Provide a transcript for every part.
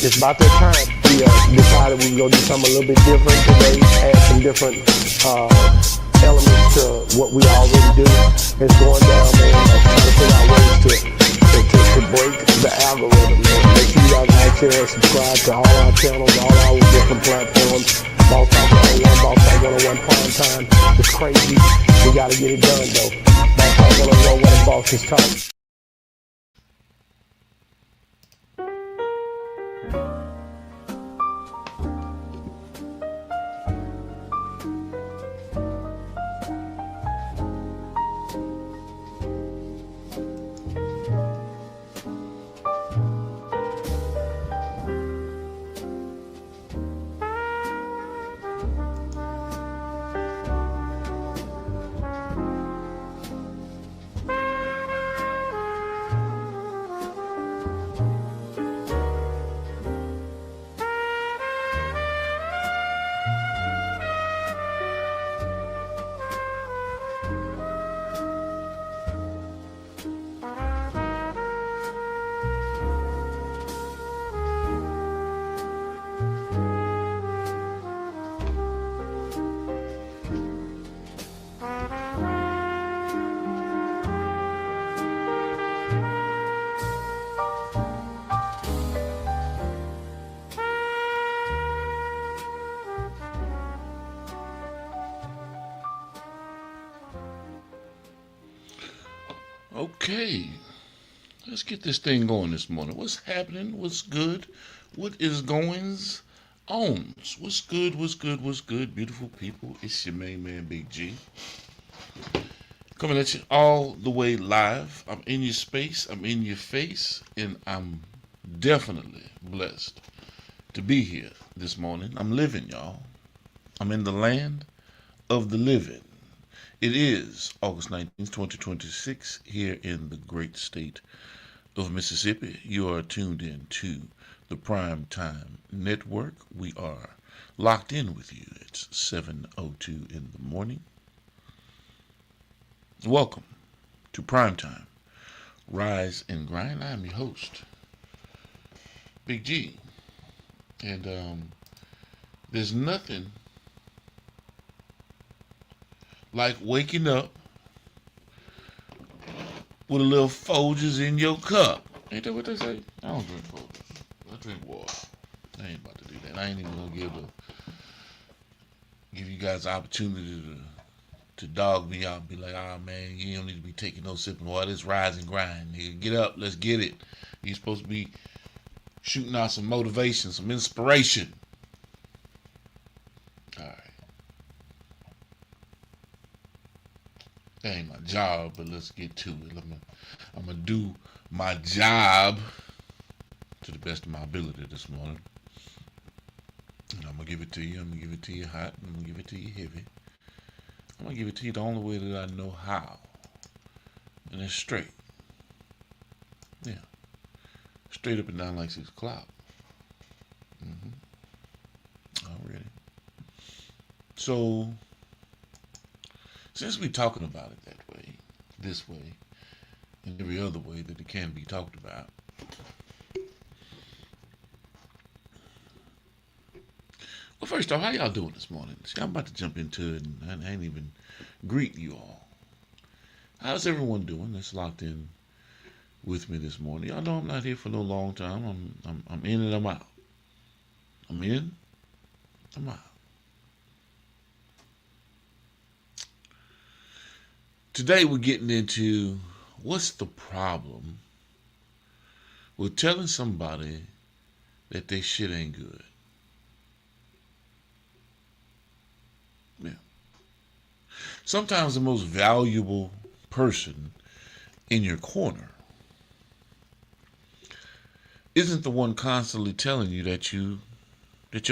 it's about that time. We decided we were going to do something a little bit different today, add some different elements to what we already do. It's going down, man. I'm trying to figure out ways to break the algorithm, man. Make sure you guys like, share, and subscribe to all our channels, all our different platforms. Boss Talk 101, Boss Talk 101 Prime Time. It's crazy. We got to get it done, though. Boss Talk 101, where the boss is talking. Okay, let's get this thing going this morning. What's happening? What's good? What is goings on? What's good? What's good? What's good? Beautiful people, it's your main man, Big G. Coming at you all the way live. I'm in your space, I'm in your face, and I'm definitely blessed to be here this morning. I'm living, y'all. I'm in the land of the living. It is August 19th, 2026, here in the great state of Mississippi. You are tuned in to the Primetime Network. We are locked in with you. It's 7:02 in the morning. Welcome to Primetime Rise and Grind. I am your host, Big G. And there's nothing like waking up with a little Folgers in your cup. Ain't that what they say? I don't drink Folgers. I drink water. I ain't about to do that. I ain't even gonna give you guys the opportunity to dog me out and be like, oh man, you don't need to be taking no sipping water. It's rise and grind. Nigga, get up, let's get it. You're supposed to be shooting out some motivation, some inspiration. Alright. That ain't my job, but let's get to it. I'm gonna do my job to the best of my ability this morning. And I'm gonna give it to you. I'm gonna give it to you hot. I'm gonna give it to you heavy. I'm gonna give it to you the only way that I know how. And it's straight. Yeah. Straight up and down like 6 o'clock. Already. So, since we're talking about it that way, this way, and every other way that it can be talked about, well, first off, how y'all doing this morning? See, I'm about to jump into it, and I ain't even greet you all. How's everyone doing that's locked in with me this morning? Y'all know I'm not here for no long time. I'm in and I'm out. I'm in, I'm out. Today we're getting into what's the problem with telling somebody that their shit ain't good. Yeah. Sometimes the most valuable person in your corner isn't the one constantly telling you that your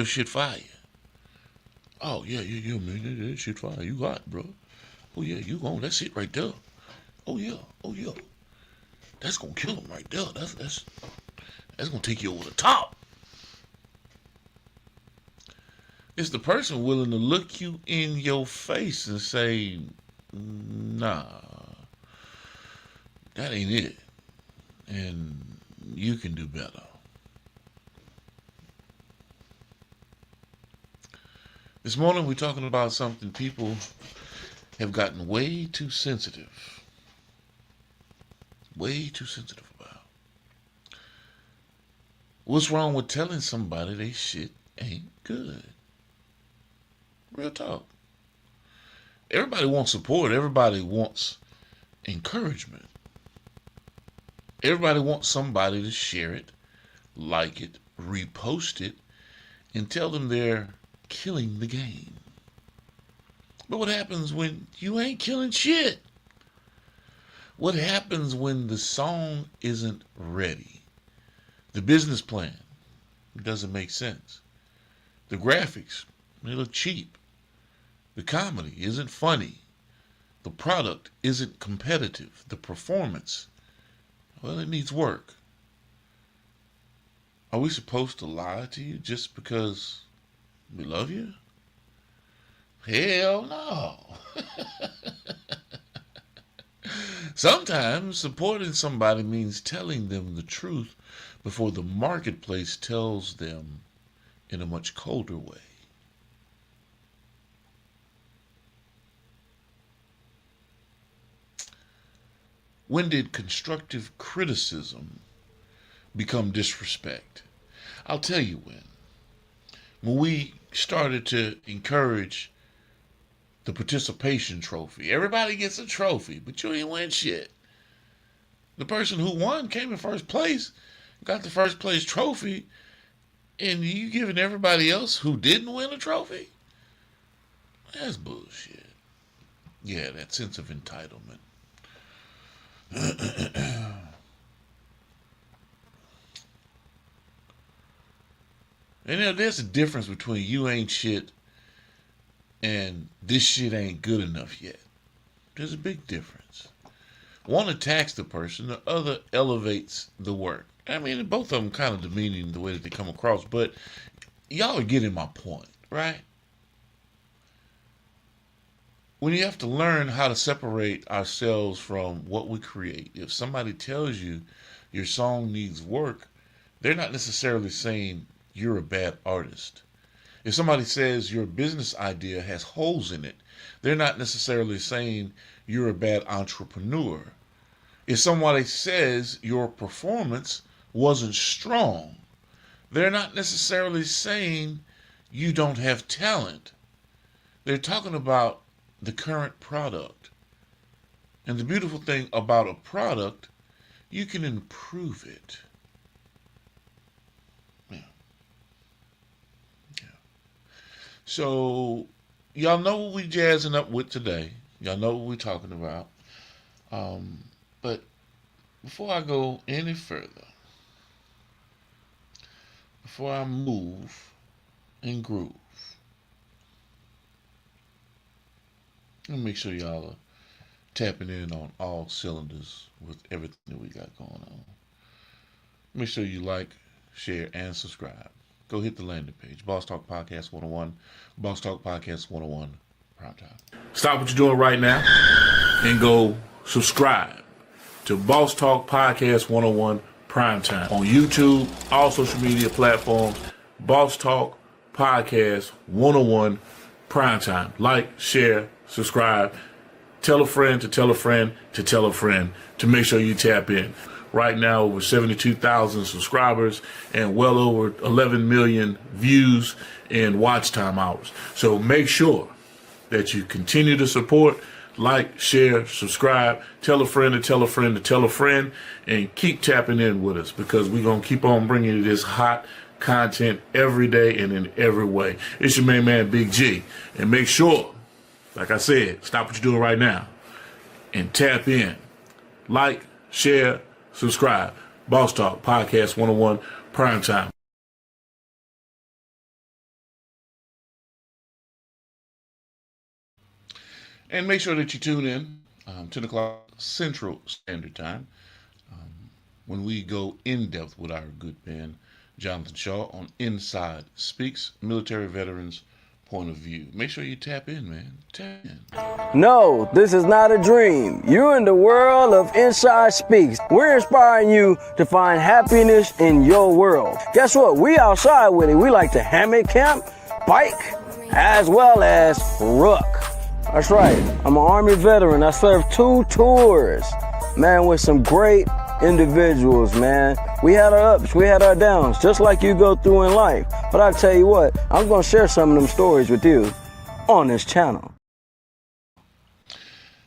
shit fire. Oh yeah, man, that shit fire. You hot, bro. Oh yeah, you gone. That's it right there. Oh yeah. That's gonna kill him right there. That's gonna take you over the top. It's the person willing to look you in your face and say, nah, that ain't it. And you can do better. This morning we're talking about something people have gotten way too sensitive. Way too sensitive about. What's wrong with telling somebody they shit ain't good? Real talk. Everybody wants support. Everybody wants encouragement. Everybody wants somebody to share it, like it, repost it, and tell them they're killing the game. But what happens when you ain't killing shit? What happens when the song isn't ready? The business plan doesn't make sense. The graphics, they look cheap. The comedy isn't funny. The product isn't competitive. The performance, well, it needs work. Are we supposed to lie to you just because we love you? Hell no. Sometimes supporting somebody means telling them the truth before the marketplace tells them in a much colder way. When did constructive criticism become disrespect? I'll tell you when. When we started to encourage the participation trophy. Everybody gets a trophy, but you ain't win shit. The person who won came in first place, got the first place trophy, and you giving everybody else who didn't win a trophy? That's bullshit. Yeah, that sense of entitlement. And there's a difference between you ain't shit and this shit ain't good enough yet. There's a big difference. One attacks the person, the other elevates the work. I mean, both of them kind of demeaning the way that they come across, but y'all are getting my point, right? When you have to learn how to separate ourselves from what we create. If somebody tells you your song needs work, they're not necessarily saying you're a bad artist. If somebody says your business idea has holes in it, they're not necessarily saying you're a bad entrepreneur. If somebody says your performance wasn't strong, they're not necessarily saying you don't have talent. They're talking about the current product. And the beautiful thing about a product, you can improve it. So, y'all know what we jazzing up with today. Y'all know what we're talking about. But before I go any further, before I move and groove, let me make sure y'all are tapping in on all cylinders with everything that we got going on. Make sure you like, share, and subscribe. Go hit the landing page. Boss Talk Podcast 101. Boss Talk Podcast 101. Primetime. Stop what you're doing right now and go subscribe to Boss Talk Podcast 101 Primetime on YouTube, all social media platforms. Boss Talk Podcast 101 Primetime. Like, share, subscribe. Tell a friend to tell a friend to tell a friend to make sure you tap in. Right now, over 72,000 subscribers and well over 11 million views and watch time hours. So make sure that you continue to support, like, share, subscribe, tell a friend to tell a friend to tell a friend, and keep tapping in with us because we're going to keep on bringing you this hot content every day and in every way. It's your main man, Big G. And make sure, like I said, stop what you're doing right now and tap in. Like, share, subscribe. Boss Talk Podcast 101 Primetime. And make sure that you tune in 10 o'clock Central Standard Time when we go in depth with our good man Jonathan Shaw on Inside Speaks, military veterans point of view. Make sure you tap in, man. Tap in. No, this is not a dream. You're in the world of Inside Speaks. We're inspiring you to find happiness in your world. Guess what? We outside with it. We like to hammock camp, bike, as well as Rook. That's right, I'm an Army veteran. I served 2 tours, man, with some great individuals, man. We had our ups, we had our downs, just like you go through in life. But I tell you what, I'm gonna share some of them stories with you on this channel.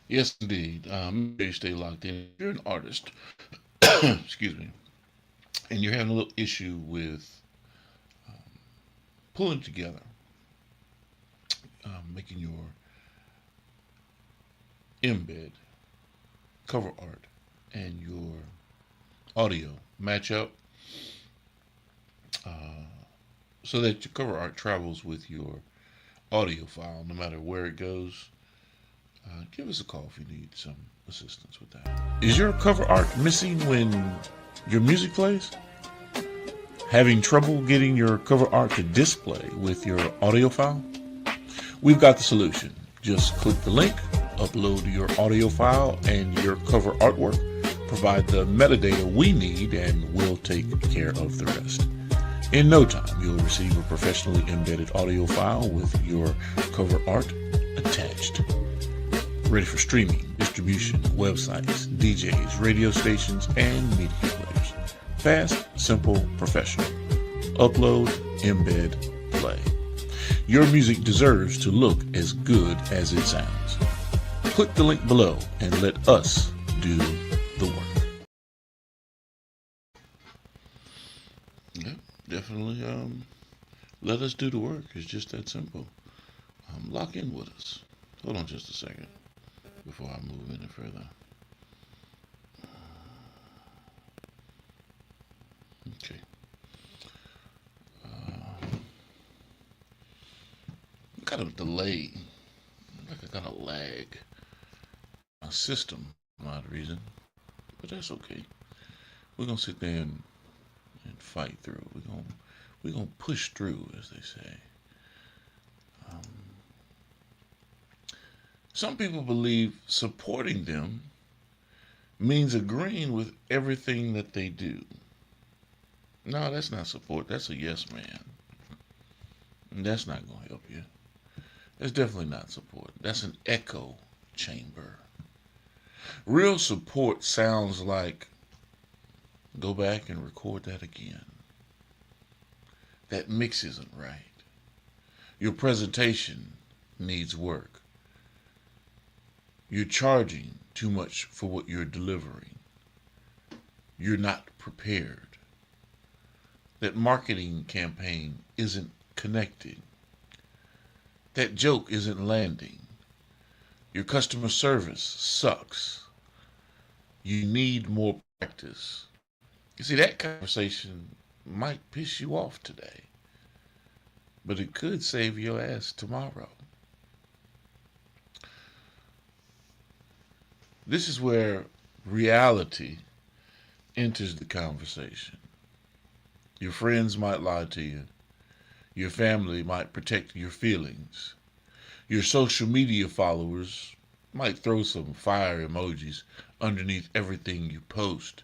Yes, indeed. Make sure you stay locked in. If you're an artist, excuse me, and you're having a little issue with pulling together, making your embed, cover art, and your audio match up so that your cover art travels with your audio file no matter where it goes, give us a call if you need some assistance with that. Is your cover art missing when your music plays? Having trouble getting your cover art to display with your audio file? We've got the solution. Just click the link, upload your audio file and your cover artwork, provide the metadata we need, and we'll take care of the rest. In no time, you'll receive a professionally embedded audio file with your cover art attached. Ready for streaming, distribution, websites, DJs, radio stations, and media players. Fast, simple, professional. Upload, embed, play. Your music deserves to look as good as it sounds. Click the link below and let us do the work. Yeah, definitely let us do the work. It's just that simple. Lock in with us. Hold on just a second before I move any further. Okay. Kind of delay, like a kind of lag, a system, for odd reason, but that's okay. We're gonna sit there and fight through. We're gonna push through, as they say. Some people believe supporting them means agreeing with everything that they do. No, that's not support. That's a yes man. And that's not gonna help you. That's definitely not support. That's an echo chamber. Real support sounds like, go back and record that again. That mix isn't right. Your presentation needs work. You're charging too much for what you're delivering. You're not prepared. That marketing campaign isn't connected. That joke isn't landing. Your customer service sucks. You need more practice. You see, that conversation might piss you off today, but it could save your ass tomorrow. This is where reality enters the conversation. Your friends might lie to you. Your family might protect your feelings. Your social media followers might throw some fire emojis underneath everything you post.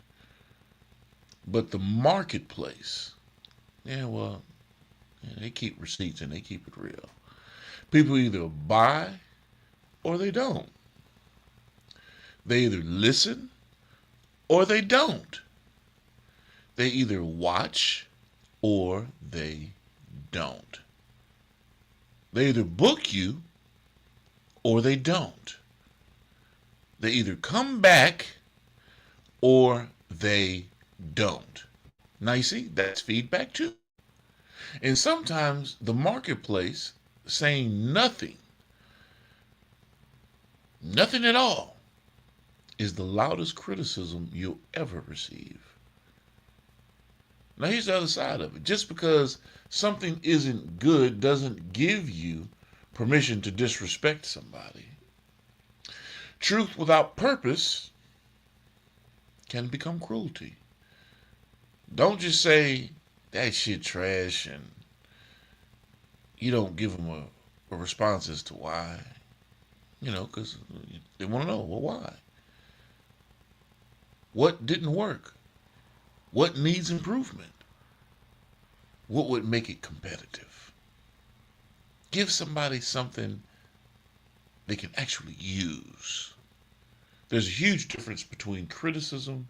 But the marketplace, they keep receipts and they keep it real. People either buy or they don't. They either listen or they don't. They either watch or they don't. They either book you or they don't. They either come back or they don't. Now you see, that's feedback too. And sometimes the marketplace saying nothing at all, is the loudest criticism you'll ever receive. Now here's the other side of it. Just because something isn't good doesn't give you permission to disrespect somebody. Truth without purpose can become cruelty. Don't just say that shit trash and you don't give them a response as to why. Because they want to know, well, why? What didn't work? What needs improvement? What would make it competitive? Give somebody something they can actually use. There's a huge difference between criticism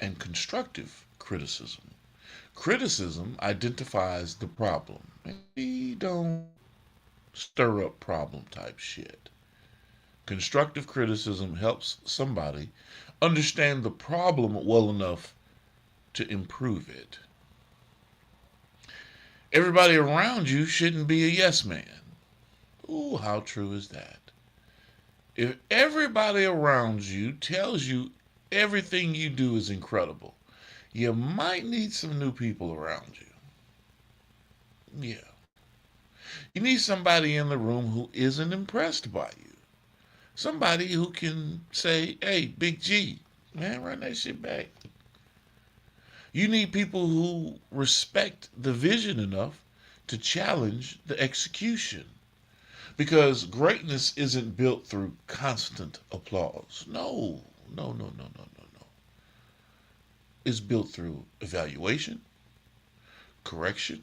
and constructive criticism. Criticism identifies the problem. We don't stir up problem type shit. Constructive criticism helps somebody understand the problem well enough to improve it. Everybody around you shouldn't be a yes man. Ooh, how true is that? If everybody around you tells you everything you do is incredible, you might need some new people around you. Yeah. You need somebody in the room who isn't impressed by you. Somebody who can say, hey, Big G, man, run that shit back. You need people who respect the vision enough to challenge the execution. Because greatness isn't built through constant applause. No, no, no, no, no, no, no. It's built through evaluation, correction,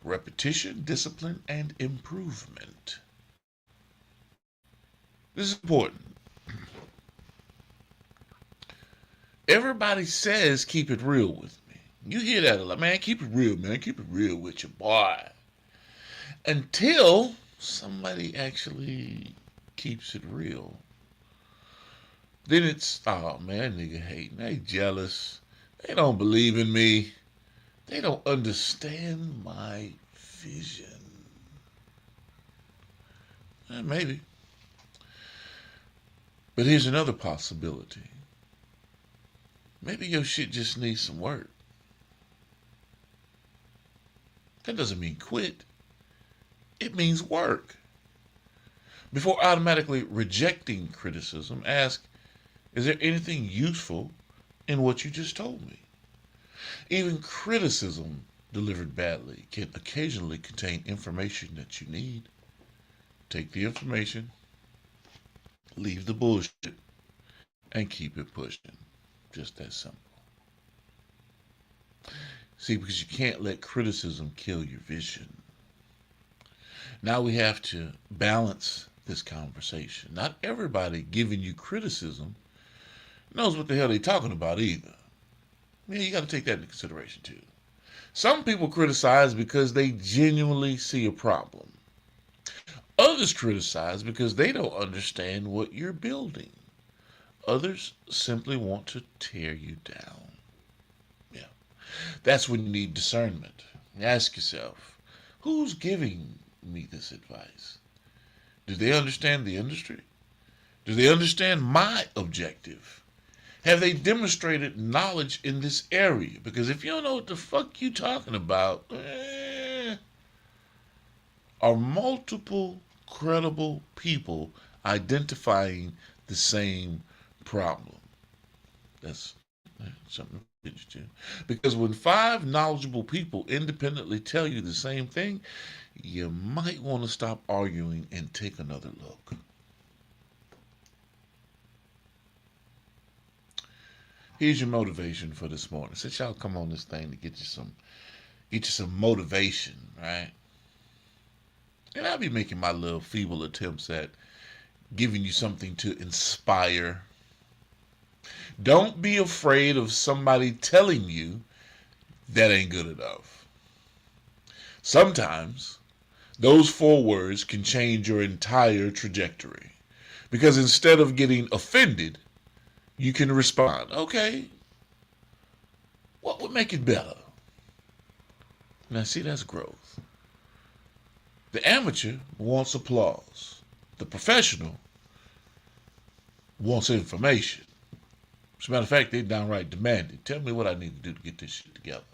repetition, discipline, and improvement. This is important. Everybody says keep it real with me. You hear that a lot. Man, keep it real, man. Keep it real with your boy. Until somebody actually keeps it real. Then it's, oh man, that nigga hating. They jealous. They don't believe in me. They don't understand my vision. Maybe. But here's another possibility. Maybe your shit just needs some work. That doesn't mean quit. It means work. Before automatically rejecting criticism, ask, is there anything useful in what you just told me? Even criticism delivered badly can occasionally contain information that you need. Take the information, leave the bullshit, and keep it pushing. Just that simple. See, because you can't let criticism kill your vision. Now we have to balance this conversation. Not everybody giving you criticism knows what the hell they're talking about either. Yeah, you got to take that into consideration too. Some people criticize because they genuinely see a problem. Others criticize because they don't understand what you're building. Others simply want to tear you down. Yeah. That's when you need discernment. Ask yourself, who's giving me this advice? Do they understand the industry? Do they understand my objective? Have they demonstrated knowledge in this area? Because if you don't know what the fuck you talking about, are multiple credible people identifying the same problem? That's something to get you to. Because when 5 knowledgeable people independently tell you the same thing, you might want to stop arguing and take another look. Here's your motivation for this morning. Since y'all come on this thing to get you some motivation, right? And I'll be making my little feeble attempts at giving you something to inspire. Don't be afraid of somebody telling you that ain't good enough. Sometimes those 4 words can change your entire trajectory. Because instead of getting offended, you can respond, okay, what would make it better? Now see, that's growth. The amateur wants applause. The professional wants information. As a matter of fact, they downright demand it. Tell me what I need to do to get this shit together.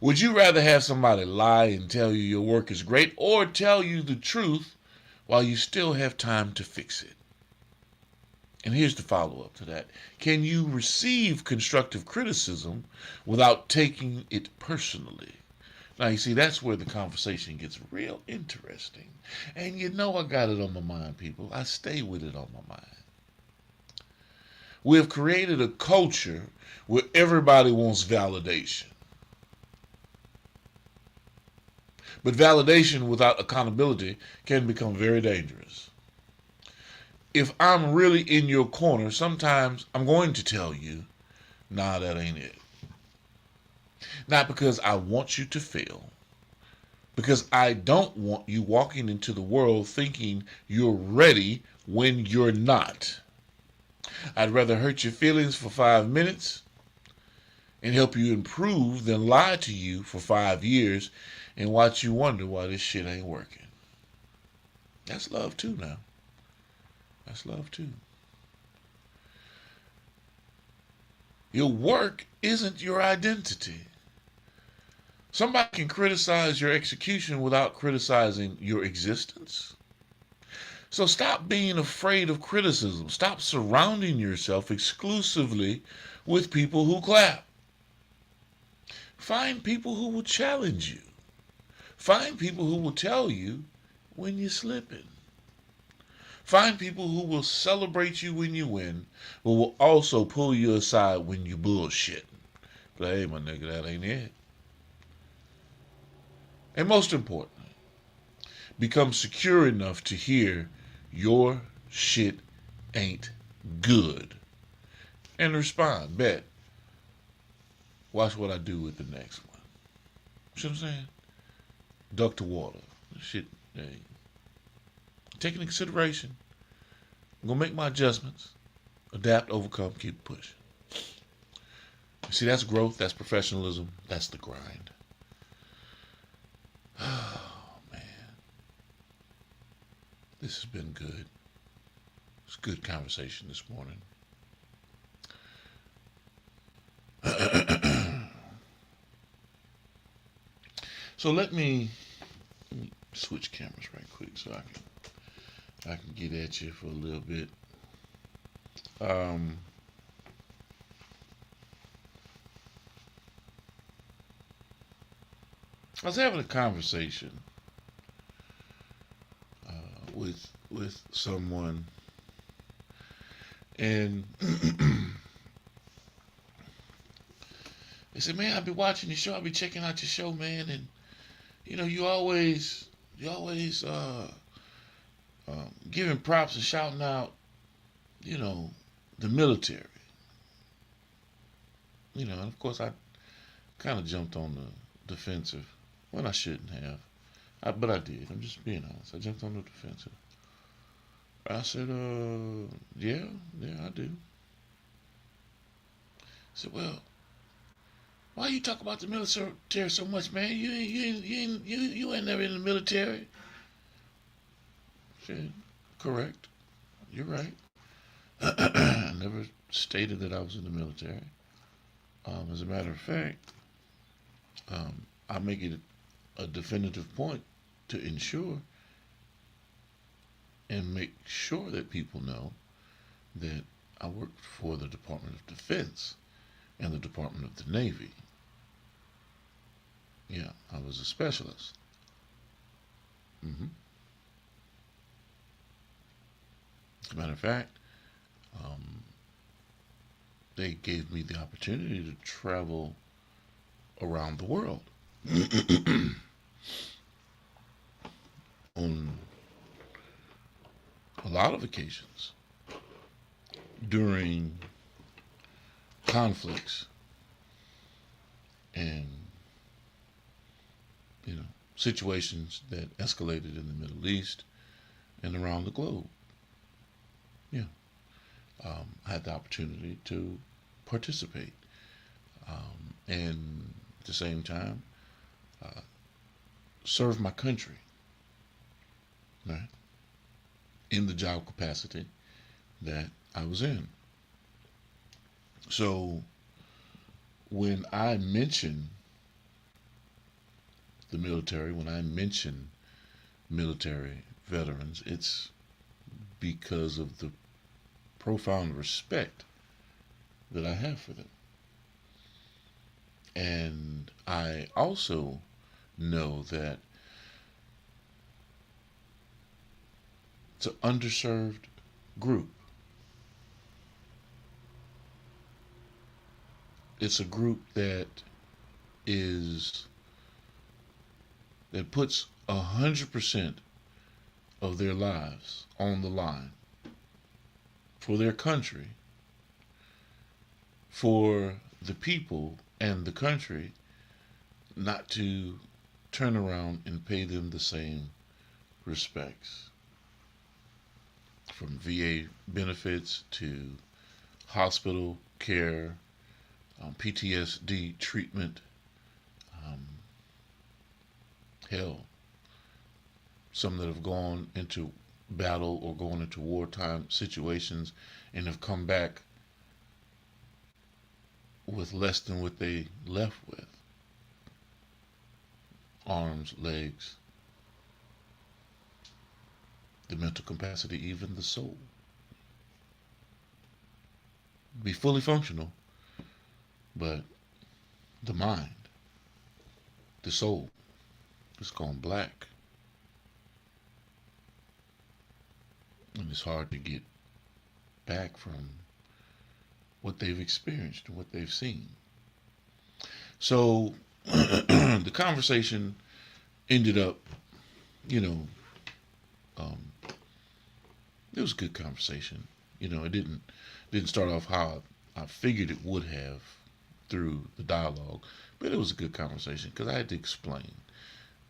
Would you rather have somebody lie and tell you your work is great, or tell you the truth while you still have time to fix it? And here's the follow-up to that. Can you receive constructive criticism without taking it personally? Now, you see, that's where the conversation gets real interesting. And you know I got it on my mind, people. I stay with it on my mind. We have created a culture where everybody wants validation. But validation without accountability can become very dangerous. If I'm really in your corner, sometimes I'm going to tell you, nah, that ain't it. Not because I want you to fail, because I don't want you walking into the world thinking you're ready when you're not. I'd rather hurt your feelings for 5 minutes and help you improve than lie to you for 5 years and watch you wonder why this shit ain't working. That's love too now. That's love too. Your work isn't your identity. Somebody can criticize your execution without criticizing your existence. So stop being afraid of criticism. Stop surrounding yourself exclusively with people who clap. Find people who will challenge you. Find people who will tell you when you're slipping. Find people who will celebrate you when you win, but will also pull you aside when you bullshit. But hey, my nigga, that ain't it. And most importantly, become secure enough to hear your shit ain't good. And respond, bet. Watch what I do with the next one. See what I'm saying? Duck to water. Shit, hey. Take into consideration. I'm going to make my adjustments. Adapt, overcome, keep pushing. See, that's growth. That's professionalism. That's the grind. Oh, man. This has been good. It's a good conversation this morning. So let me switch cameras right quick so I can get at you for a little bit. I was having a conversation with someone, and they said, "Man, I be watching your show. I be checking out your show, man, and you always giving props and shouting out, the military. And of course I kind of jumped on the defensive when I shouldn't have. But I did. I'm just being honest. I jumped on the defensive. I said, yeah, I do. I said, well, why you talk about the military so much, man? You ain't never in the military. I said, correct. You're right. I never stated that I was in the military. As a matter of fact, I make it a definitive point to ensure and make sure that people know that I worked for the Department of Defense and the Department of the Navy. Yeah, I was a specialist. As a matter of fact, they gave me the opportunity to travel around the world on a lot of occasions during conflicts and situations that escalated in the Middle East and around the globe. Yeah, I had the opportunity to participate, and at the same time serve my country, right, in the job capacity that I was in. So when I mention the military, when I mention military veterans, it's because of the profound respect that I have for them. And I also know that it's an underserved group. It's a group that is that puts 100% of their lives on the line for their country, for the people and the country, not to turn around and pay them the same respects. From VA benefits to hospital care, PTSD treatment, um, hell, some that have gone into battle or gone into wartime situations and have come back with less than what they left with. Arms, legs, the mental capacity, even the soul. Be fully functional, but the mind, the soul, is gone black. And it's hard to get back from what they've experienced and what they've seen. So the conversation ended up, you know, it was a good conversation. You know, it didn't start off how I figured it would have through the dialogue, but it was a good conversation because I had to explain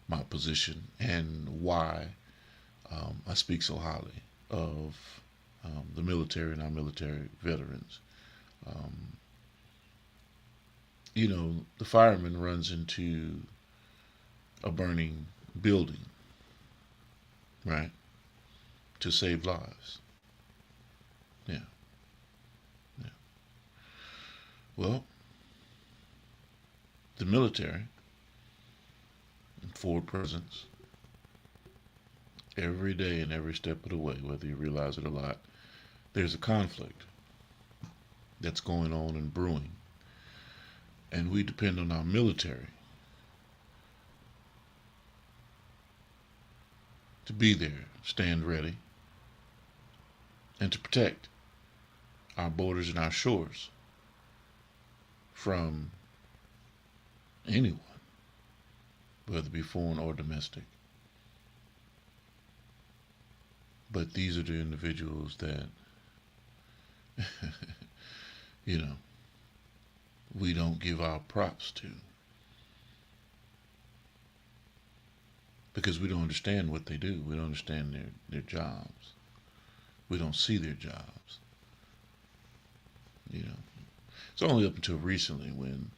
my position and why I speak so highly of the military and our military veterans. You know, the fireman runs into a burning building, right, to save lives. Yeah. Yeah. Well, the military and forward presence every day and every step of the way, whether you realize it or not, there's a conflict that's going on and brewing. And we depend on our military to be there, stand ready, and to protect our borders and our shores from anyone, whether it be foreign or domestic. But these are the individuals that, you know, we don't give our props to. Because we don't understand what they do. We don't understand their jobs. We don't see their jobs. You know, it's only up until recently when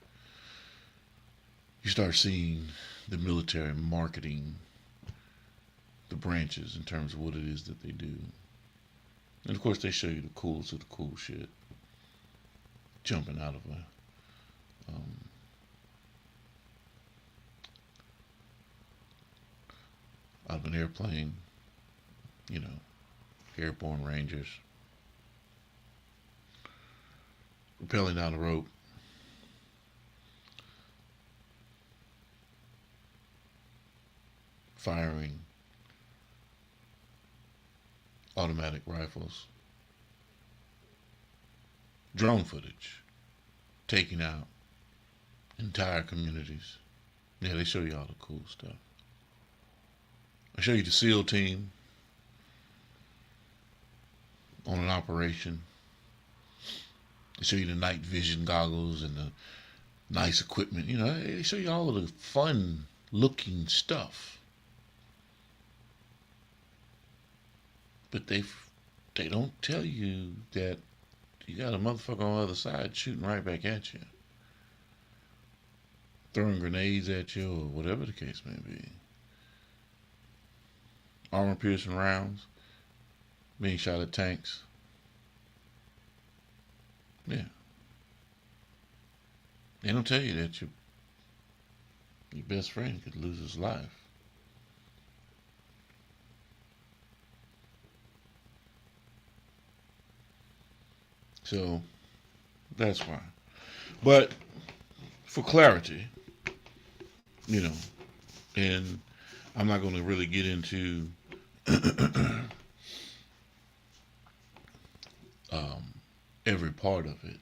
you start seeing the military marketing the branches in terms of what it is that they do. And of course they show you the coolest of the cool shit. Jumping out of an airplane, you know, airborne rangers, rappelling down a rope, firing automatic rifles, drone footage, taking out entire communities. Yeah, they show you all the cool stuff. I show you the SEAL team on an operation. They show you the night vision goggles and the nice equipment. You know, they show you all of the fun looking stuff. But they don't tell you that you got a motherfucker on the other side shooting right back at you, throwing grenades at you, or whatever the case may be. Armor-piercing rounds, being shot at tanks. Yeah. They don't tell you that your best friend could lose his life. So, that's why. But, for clarity, you know, and I'm not going to really get into every part of it,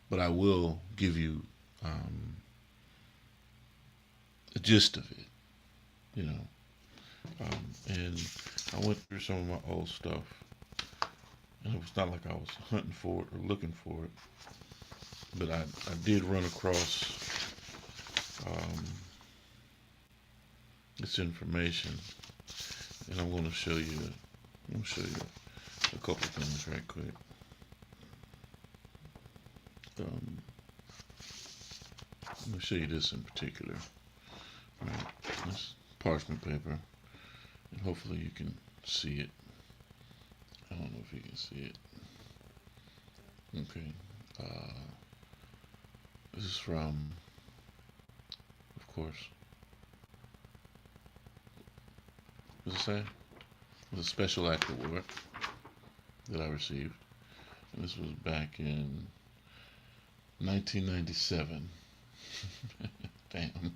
but I will give you the gist of it. you know. And I went through some of my old stuff, and it was not like I was hunting for it or looking for it, but I did run across um, this information, and I'm going to show you. I'm going to show you a couple of things right quick. Um, I'm going to show you this in particular. Right, this parchment paper, and hopefully you can see it. I don't know if you can see it. Okay. This is from, of course, what does it say? It was a special act award that I received. And this was back in 1997. Damn.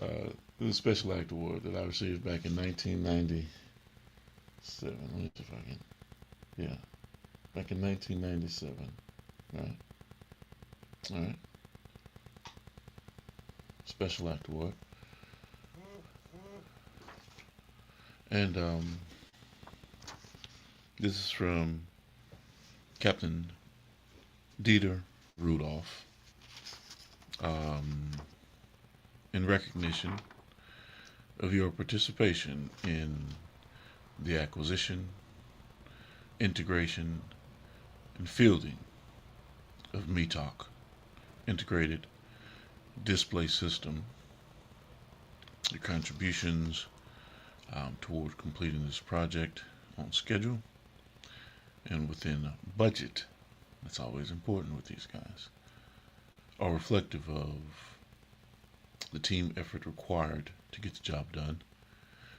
It was a special act award that I received back in 1997. Let me see if I can. Yeah. Back in 1997. Right. All right. Special act award. And this is from Captain Dieter Rudolph, in recognition of your participation in the acquisition, integration, and fielding of METOC integrated display system. Your contributions toward completing this project on schedule and within budget. That's always important with these guys. Are reflective of the team effort required to get the job done.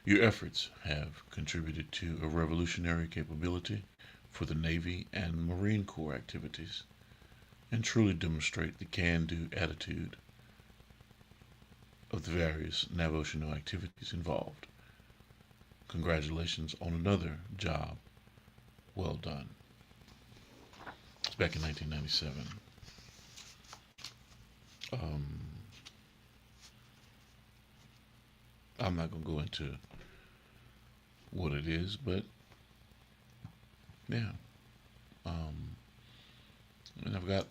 Your efforts have contributed to a revolutionary capability for the Navy and Marine Corps activities and truly demonstrate the can-do attitude of the various NAVOceanal activities involved. Congratulations on another job well done. It's back in 1997. I'm not going to go into what it is, but yeah. And I've got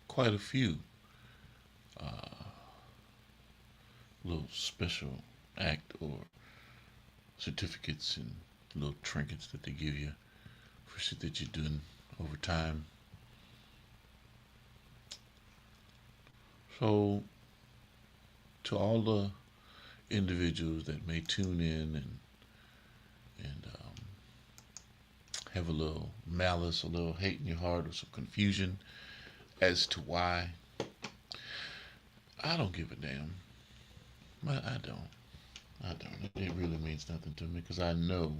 quite a few little special act or certificates and little trinkets that they give you for shit that you're doing over time. So, to all the individuals that may tune in and have a little malice, a little hate in your heart, or some confusion as to why, I don't give a damn. I don't. It really means nothing to me because I know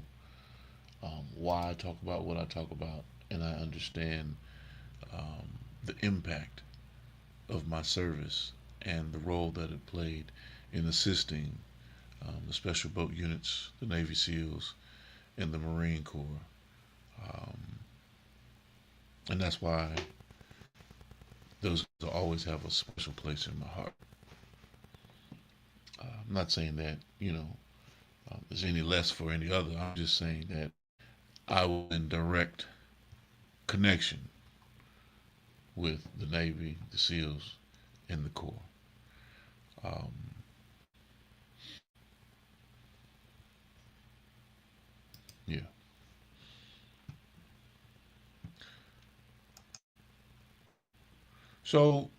why I talk about what I talk about, and I understand the impact of my service and the role that it played in assisting the special boat units, the Navy SEALs, and the Marine Corps. And that's why those will always have a special place in my heart. I'm not saying that, there's any less for any other. I'm just saying that I was in direct connection with the Navy, the SEALs, and the Corps. Yeah. So,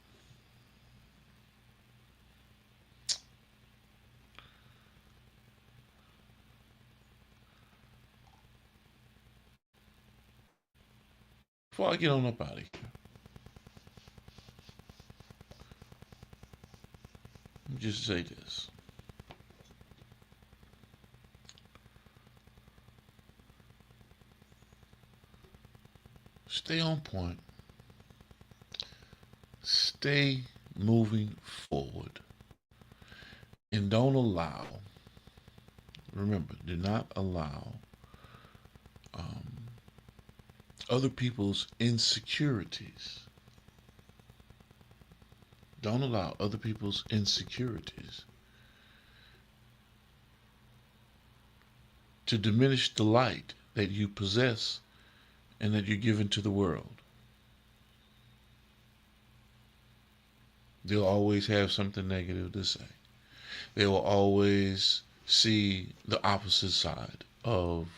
before I get on up out of here, let me just say this. Stay on point. Stay moving forward. And don't allow, remember, do not allow other people's insecurities. Don't allow other people's insecurities to diminish the light that you possess and that you're giving to the world. They'll always have something negative to say. They will always see the opposite side of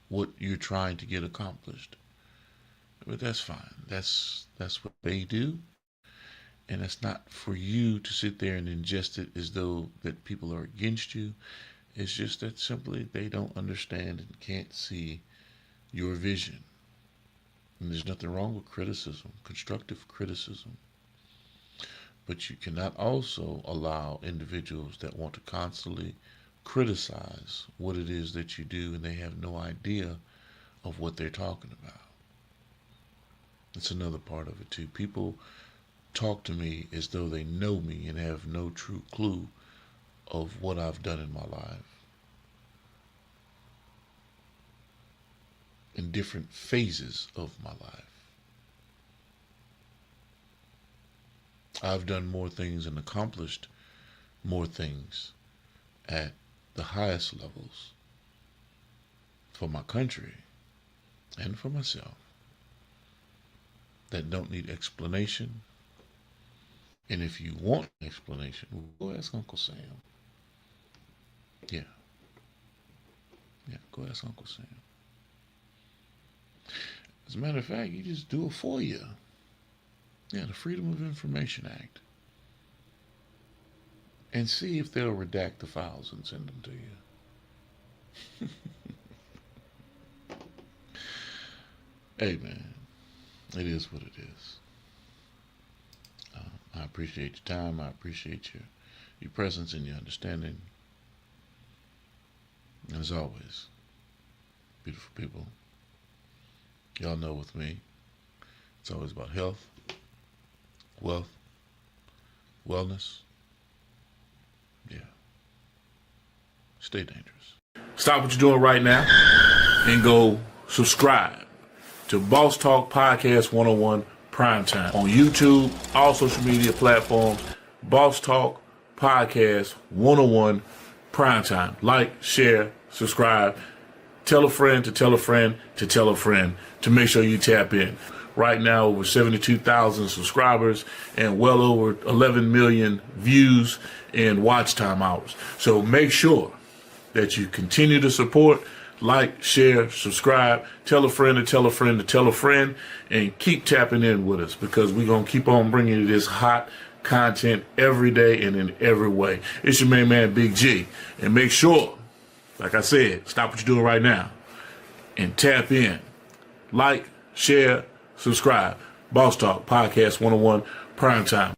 what you're trying to get accomplished. But that's fine. That's what they do. And it's not for you to sit there and ingest it as though that people are against you. It's just that simply they don't understand and can't see your vision. And there's nothing wrong with criticism, constructive criticism. But you cannot also allow individuals that want to constantly criticize what it is that you do and they have no idea of what they're talking about. It's another part of it too. People talk to me as though they know me and have no true clue of what I've done in my life. In different phases of my life. I've done more things and accomplished more things at the highest levels for my country and for myself that don't need explanation. And if you want an explanation, go ask Uncle Sam. Yeah, go ask Uncle Sam. As a matter of fact, you just do it for you. Yeah, the Freedom of Information Act. And see if they'll redact the files and send them to you. Hey, man, it is what it is. I appreciate your time. I appreciate your presence and your understanding. And as always, beautiful people, y'all know with me, it's always about health, wealth, wellness. Yeah. Stay dangerous. Stop what you're doing right now and go subscribe to Boss Talk Podcast 101 Primetime on YouTube, all social media platforms. Boss Talk Podcast 101 Primetime. Like, share, subscribe. Tell a friend to tell a friend to tell a friend to make sure you tap in. Right now, over 72,000 subscribers and well over 11 million views and watch time hours. So make sure that you continue to support, like, share, subscribe, tell a friend to tell a friend to tell a friend, and keep tapping in with us because we're going to keep on bringing you this hot content every day and in every way. It's your main man, Big G. And make sure, like I said, stop what you're doing right now and tap in. Like, share, subscribe. Boss Talk Podcast 101 Primetime.